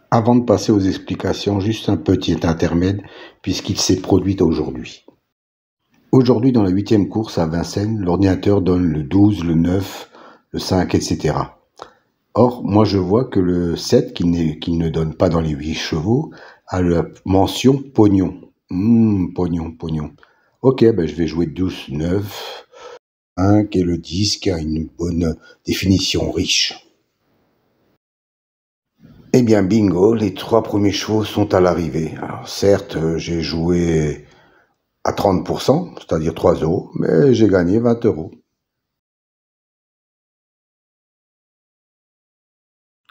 Avant de passer aux explications, juste un petit intermède puisqu'il s'est produit aujourd'hui. Aujourd'hui, dans la 8e course à Vincennes, l'ordinateur donne le 12, le 9, le 5, etc. Or, moi je vois que le 7, qui ne donne pas dans les 8 chevaux, a la mention pognon. Pognon. Ok, je vais jouer 12, 9, 5 et le 10 qui a une bonne définition riche. Eh bien, bingo, les 3 premiers chevaux sont à l'arrivée. Alors certes, j'ai joué à 30%, c'est-à-dire 3 €, mais j'ai gagné 20 €.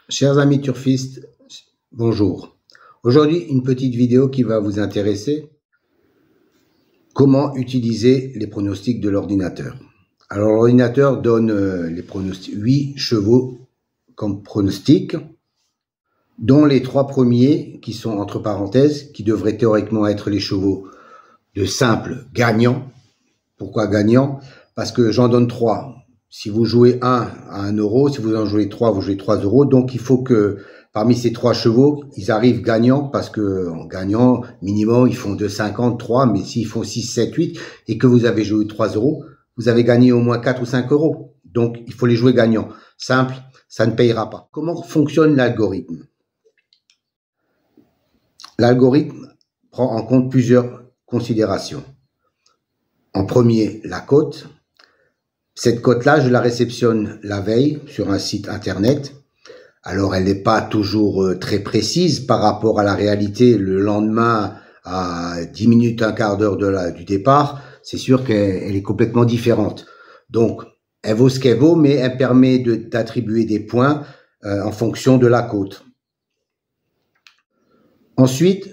Chers amis turfistes, bonjour. Aujourd'hui, une petite vidéo qui va vous intéresser. Comment utiliser les pronostics de l'ordinateur. Alors, l'ordinateur donne les pronostics, 8 chevaux comme pronostics, dont les 3 premiers, qui sont entre parenthèses, qui devraient théoriquement être les chevaux de simple gagnant. Pourquoi gagnant? Parce que j'en donne 3. Si vous jouez 1 à 1 €, si vous en jouez 3, vous jouez 3 €. Donc, il faut que parmi ces 3 chevaux, ils arrivent gagnants, parce que en gagnant, minimum, ils font 2,50, 3, mais s'ils font 6, 7, 8, et que vous avez joué 3 €, vous avez gagné au moins 4 ou 5 €. Donc, il faut les jouer gagnants. Simple, ça ne payera pas. Comment fonctionne l'algorithme? L'algorithme prend en compte plusieurs considérations. En premier, la cote. Cette cote-là, je la réceptionne la veille sur un site internet. Alors, elle n'est pas toujours très précise par rapport à la réalité. Le lendemain, à 10 minutes, un quart d'heure du départ, c'est sûr qu'elle est complètement différente. Donc, elle vaut ce qu'elle vaut, mais elle permet d'attribuer des points en fonction de la cote. Ensuite,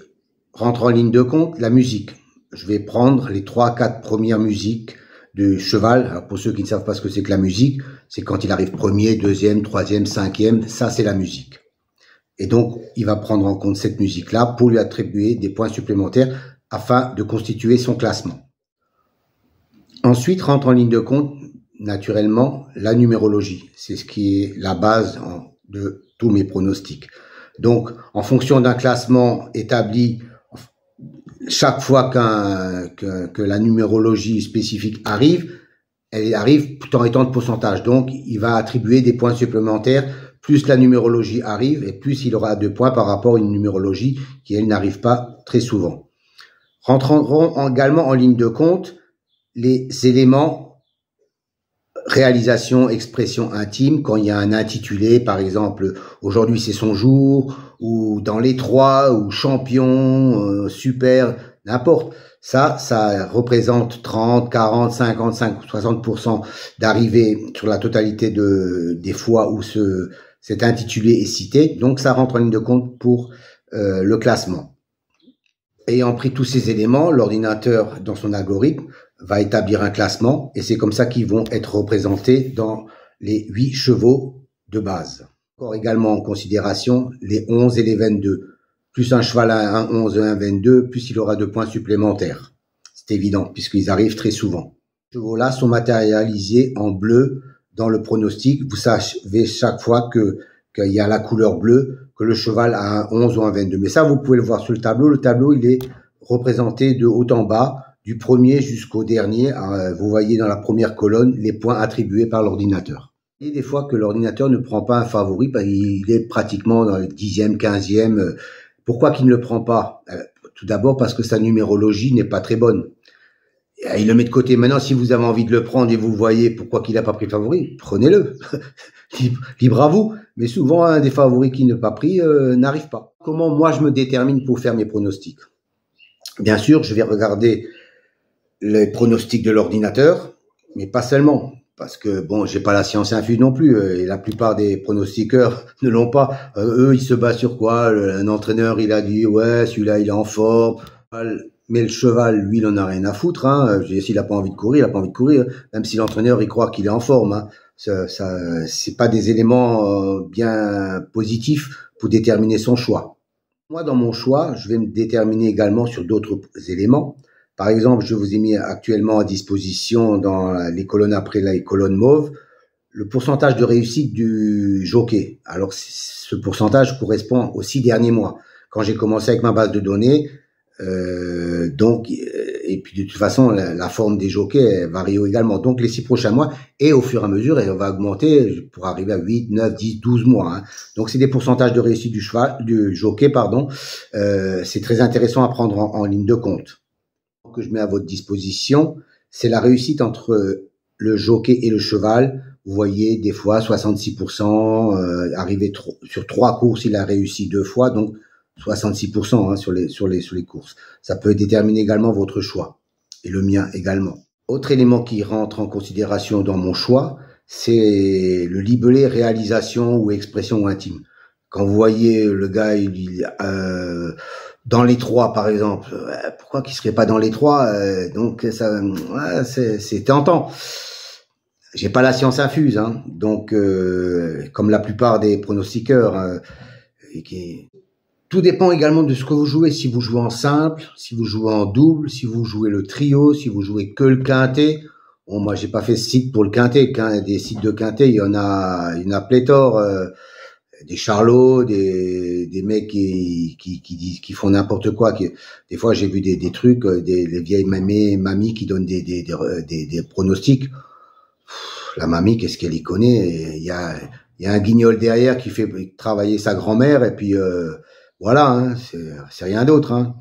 rentre en ligne de compte la musique. Je vais prendre les 3-4 premières musiques du cheval. Alors pour ceux qui ne savent pas ce que c'est que la musique, c'est quand il arrive premier, deuxième, troisième, cinquième, ça c'est la musique. Et donc, il va prendre en compte cette musique-là pour lui attribuer des points supplémentaires afin de constituer son classement. Ensuite, rentre en ligne de compte, naturellement, la numérologie. C'est ce qui est la base de tous mes pronostics. Donc, en fonction d'un classement établi, chaque fois que la numérologie spécifique arrive, elle arrive tout en étant de pourcentage. Donc, il va attribuer des points supplémentaires. Plus la numérologie arrive, et plus il aura de points par rapport à une numérologie qui, elle, n'arrive pas très souvent. Rentreront également en ligne de compte les éléments réalisation, expression intime, quand il y a un intitulé, par exemple, aujourd'hui c'est son jour, ou dans les 3, ou champion, super, n'importe. Ça représente 30, 40, 55, 60% d'arrivée sur la totalité des fois où cet intitulé est cité. Donc ça rentre en ligne de compte pour le classement. Ayant pris tous ces éléments, l'ordinateur, dans son algorithme, va établir un classement, et c'est comme ça qu'ils vont être représentés dans les 8 chevaux de base. Encore également en considération les 11 et les 22. Plus un cheval a un 11 et un 22, plus il aura de points supplémentaires. C'est évident, puisqu'ils arrivent très souvent. Ces chevaux-là sont matérialisés en bleu dans le pronostic. Vous savez chaque fois qu'il y a la couleur bleue, que le cheval a un 11 ou un 22. Mais ça, vous pouvez le voir sur le tableau. Le tableau, il est représenté de haut en bas, du premier jusqu'au dernier. Vous voyez dans la première colonne les points attribués par l'ordinateur. Et des fois que l'ordinateur ne prend pas un favori, il est pratiquement dans le 10e, 15e. Pourquoi qu'il ne le prend pas? Tout d'abord parce que sa numérologie n'est pas très bonne. Il le met de côté. Maintenant, si vous avez envie de le prendre et vous voyez pourquoi qu'il n'a pas pris le favori, prenez-le. Libre à vous. Mais souvent, un des favoris qui n'a pas pris n'arrive pas. Comment moi je me détermine pour faire mes pronostics? Bien sûr, je vais regarder les pronostics de l'ordinateur, mais pas seulement. Parce que, bon, j'ai pas la science infuse non plus, et la plupart des pronostiqueurs ne l'ont pas. Eux, ils se basent sur quoi? Un entraîneur, il a dit, ouais, celui-là, il est en forme. Mais le cheval, lui, il en a rien à foutre. S'il a pas envie de courir, il a pas envie de courir. Même si l'entraîneur, il croit qu'il est en forme. C'est pas des éléments bien positifs pour déterminer son choix. Moi, dans mon choix, je vais me déterminer également sur d'autres éléments. Par exemple, je vous ai mis actuellement à disposition dans les colonnes après les colonnes mauves le pourcentage de réussite du jockey. Alors, ce pourcentage correspond aux 6 derniers mois. Quand j'ai commencé avec ma base de données, et puis de toute façon, la forme des jockeys varie également. Donc, les 6 prochains mois, et au fur et à mesure, elle va augmenter pour arriver à 8, 9, 10, 12 mois. Hein. Donc, c'est des pourcentages de réussite du jockey, pardon. C'est très intéressant à prendre en ligne de compte. Que je mets à votre disposition, c'est la réussite entre le jockey et le cheval. Vous voyez, des fois, 66%, arrivé sur 3 courses, il a réussi 2 fois, donc 66% hein, sur les courses. Ça peut déterminer également votre choix, et le mien également. Autre élément qui rentre en considération dans mon choix, c'est le libellé réalisation ou expression intime. Quand vous voyez le gars, dans les 3 par exemple, pourquoi qu'il serait pas dans les 3 donc ça, c'est tentant. J'ai pas la science infuse, hein, donc comme la plupart des pronostiqueurs. Tout dépend également de ce que vous jouez. Si vous jouez en simple, si vous jouez en double, si vous jouez le trio, si vous jouez que le quintet. Bon, moi j'ai pas fait ce site pour le quintet. Des sites de quintet, il y en a pléthore. Des charlots, des mecs qui font n'importe quoi. Des fois j'ai vu des trucs, les vieilles mamies qui donnent des pronostics. La mamie, qu'est-ce qu'elle y connaît? Il y a un guignol derrière qui fait travailler sa grand-mère et puis voilà, hein, c'est rien d'autre. Hein.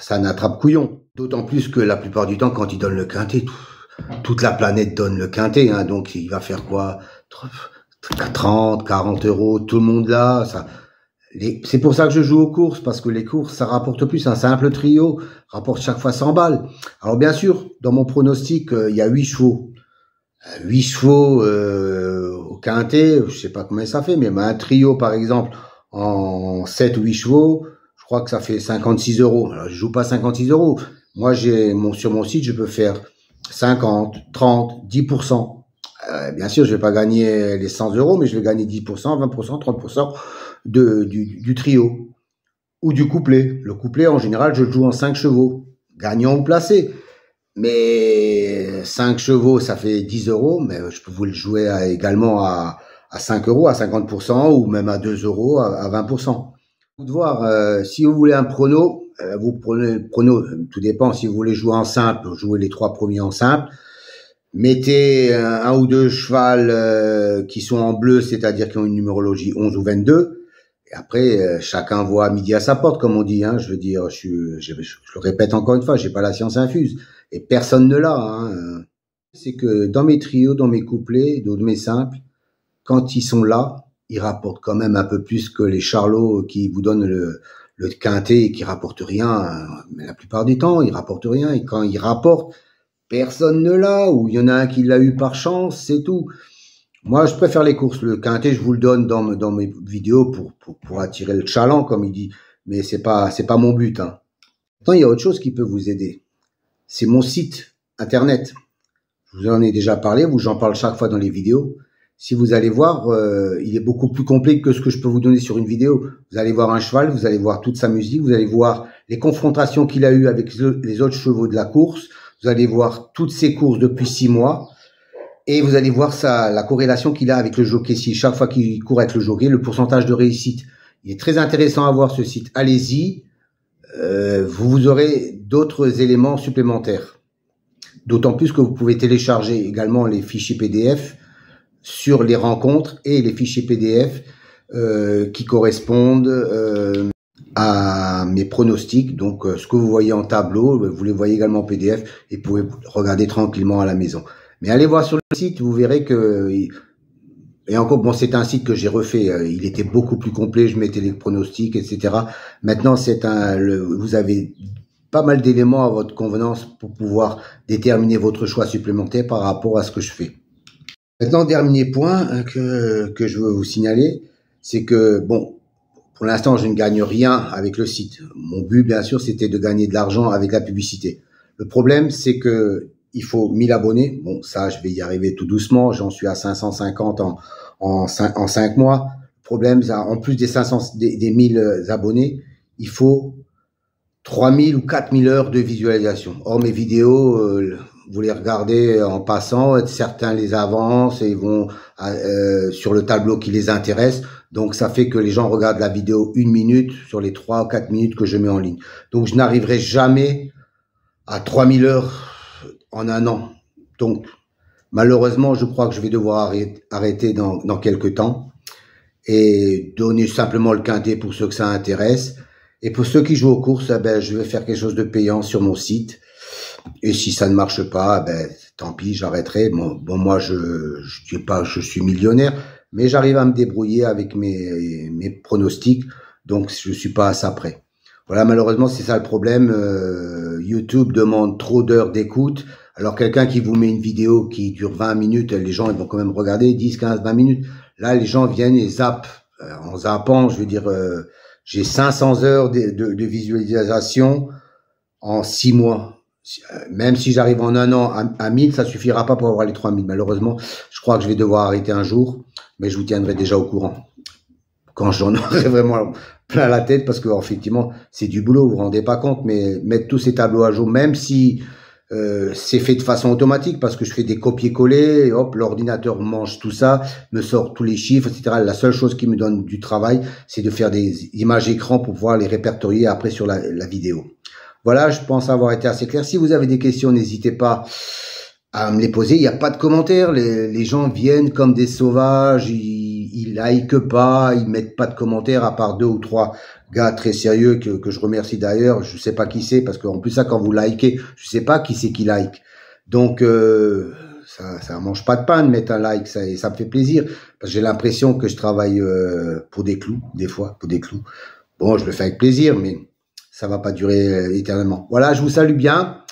Ça n'attrape couillon. D'autant plus que la plupart du temps, quand il donne le quintet, toute la planète donne le quintet. Hein, donc il va faire quoi? 30, 40 euros, tout le monde là. C'est pour ça que je joue aux courses, parce que les courses, ça rapporte plus. Un simple trio rapporte chaque fois 100 balles. Alors bien sûr, dans mon pronostic, il y a 8 chevaux. 8 chevaux au quintet, je sais pas combien ça fait, mais un trio par exemple en 7 ou 8 chevaux, je crois que ça fait 56 euros. Alors je joue pas 56 euros. Moi sur mon site, je peux faire 50, 30, 10%. Bien sûr, je vais pas gagner les 100 euros, mais je vais gagner 10%, 20%, 30% du trio ou du couplet. Le couplet, en général, je le joue en 5 chevaux, gagnant ou placé. Mais 5 chevaux, ça fait 10 euros, mais je peux vous le jouer également à 5 euros, à 50%, ou même à 2 euros, à 20%. Vous devez voir, si vous voulez un prono, vous prenez le prono, tout dépend, si vous voulez jouer en simple, jouez les 3 premiers en simple. Mettez un ou deux chevals qui sont en bleu, c'est-à-dire qui ont une numérologie 11 ou 22. Et après, chacun voit à midi à sa porte, comme on dit. Hein. Je veux dire, je le répète encore une fois, j'ai pas la science infuse. Et personne ne l'a. Hein. C'est que dans mes trios, dans mes couplets, dans mes simples, quand ils sont là, ils rapportent quand même un peu plus que les charlots qui vous donnent le quintet et qui rapportent rien. Mais la plupart du temps, ils rapportent rien. Et quand ils rapportent, personne ne l'a, ou il y en a un qui l'a eu par chance, c'est tout. Moi, je préfère les courses. Le quintet, je vous le donne dans mes vidéos pour attirer le chaland, comme il dit. Mais c'est pas mon but. Hein. Maintenant, il y a autre chose qui peut vous aider. C'est mon site internet. Je vous en ai déjà parlé, j'en parle chaque fois dans les vidéos. Si vous allez voir, il est beaucoup plus complet que ce que je peux vous donner sur une vidéo. Vous allez voir un cheval, vous allez voir toute sa musique, vous allez voir les confrontations qu'il a eues avec les autres chevaux de la course. Vous allez voir toutes ses courses depuis 6 mois. Et vous allez voir la corrélation qu'il a avec le jockey. Si chaque fois qu'il court avec le jockey, le pourcentage de réussite. Il est très intéressant à voir ce site. Allez-y. Vous aurez d'autres éléments supplémentaires. D'autant plus que vous pouvez télécharger également les fichiers PDF sur les rencontres et les fichiers PDF qui correspondent à mes pronostics. Donc, ce que vous voyez en tableau, vous les voyez également en PDF et vous pouvez regarder tranquillement à la maison. Mais allez voir sur le site, vous verrez que... Et encore, bon, c'est un site que j'ai refait. Il était beaucoup plus complet. Je mettais les pronostics, etc. Maintenant, vous avez pas mal d'éléments à votre convenance pour pouvoir déterminer votre choix supplémentaire par rapport à ce que je fais. Maintenant, dernier point que je veux vous signaler, c'est que, bon, pour l'instant, je ne gagne rien avec le site. Mon but, bien sûr, c'était de gagner de l'argent avec la publicité. Le problème, c'est que il faut 1000 abonnés. Bon, ça, je vais y arriver tout doucement. J'en suis à 550 en 5 mois. Le problème, en plus des 1000 abonnés, il faut 3000 ou 4000 heures de visualisation. Or, mes vidéos, vous les regardez en passant, certains les avancent et ils vont sur le tableau qui les intéresse. Donc ça fait que les gens regardent la vidéo 1 minute sur les 3 ou 4 minutes que je mets en ligne. Donc je n'arriverai jamais à 3000 heures en un an. Donc malheureusement, je crois que je vais devoir arrêter dans quelques temps et donner simplement le quintet pour ceux que ça intéresse. Et pour ceux qui jouent aux courses, je vais faire quelque chose de payant sur mon site. Et si ça ne marche pas, tant pis, j'arrêterai. Bon, moi, je dis pas que je suis millionnaire, mais j'arrive à me débrouiller avec mes pronostics, donc je suis pas à ça près. Voilà, malheureusement, c'est ça le problème. YouTube demande trop d'heures d'écoute. Alors, quelqu'un qui vous met une vidéo qui dure 20 minutes, les gens ils vont quand même regarder 10, 15, 20 minutes. Là, les gens viennent et zappent. En zappant, je veux dire, j'ai 500 heures de visualisation en 6 mois. Même si j'arrive en un an à 1000, ça suffira pas pour avoir les 3000. Malheureusement, je crois que je vais devoir arrêter un jour, mais je vous tiendrai déjà au courant quand j'en aurai vraiment plein la tête, parce que effectivement, c'est du boulot, vous vous rendez pas compte, mais mettre tous ces tableaux à jour, même si c'est fait de façon automatique, parce que je fais des copier-coller, hop, l'ordinateur mange tout ça, me sort tous les chiffres, etc. La seule chose qui me donne du travail, c'est de faire des images écran pour pouvoir les répertorier après sur la vidéo. Voilà, je pense avoir été assez clair. Si vous avez des questions, n'hésitez pas à me les poser. Il n'y a pas de commentaires. Les gens viennent comme des sauvages. Ils likent pas. Ils mettent pas de commentaires, à part 2 ou 3 gars très sérieux que je remercie d'ailleurs. Je sais pas qui c'est, parce qu'en plus ça, quand vous likez, je sais pas qui c'est qui like. Donc ça mange pas de pain de mettre un like. Ça me fait plaisir, parce que j'ai l'impression que je travaille pour des clous, des fois pour des clous. Bon, je le fais avec plaisir, mais ça va pas durer éternellement. Voilà, je vous salue bien.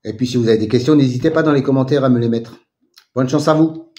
Et puis si vous avez des questions, n'hésitez pas dans les commentaires à me les mettre. Bonne chance à vous.